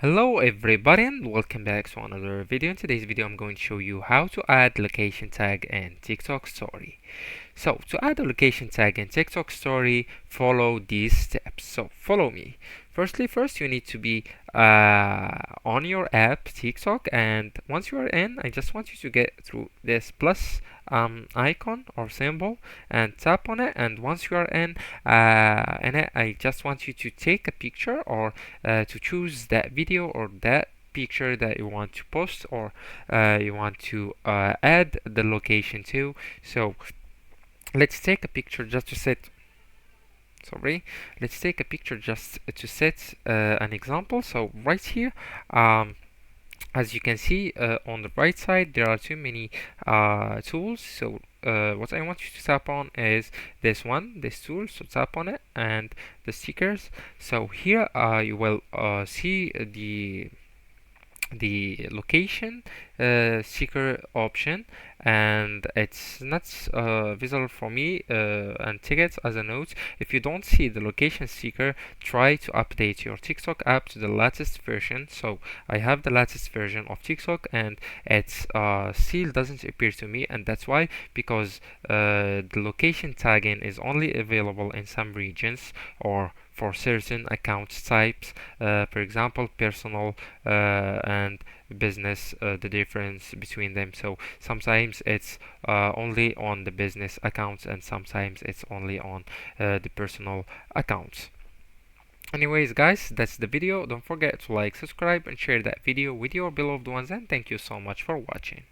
Hello everybody and welcome back to another video. In today's video I'm going to show you how to add location tag in TikTok story. So to add a location tag in TikTok story, follow these steps. So follow me. First you need to be on your app TikTok, and once you are in, I just want you to get through this plus icon or symbol and tap on it. And once you are in it, I just want you to take a picture or to choose that video or that picture that you want to post or you want to add the location to. So let's take a picture just to set let's take a picture just to set an example. So right here, as you can see on the right side, there are too many tools. So what I want you to tap on is this tool. So tap on it and the stickers. So here you will see the location sticker option, and it's not visible for me and tickets as a note. If you don't see the location sticker, try to update your TikTok app to the latest version. So I have the latest version of TikTok and it's still doesn't appear to me, and that's why, because the location tagging is only available in some regions or for certain account types, for example personal and business, the difference between them. So sometimes it's only on the business accounts and sometimes it's only on the personal accounts. Anyways guys, that's the video. Don't forget to like, subscribe and share that video with your beloved ones, and thank you so much for watching.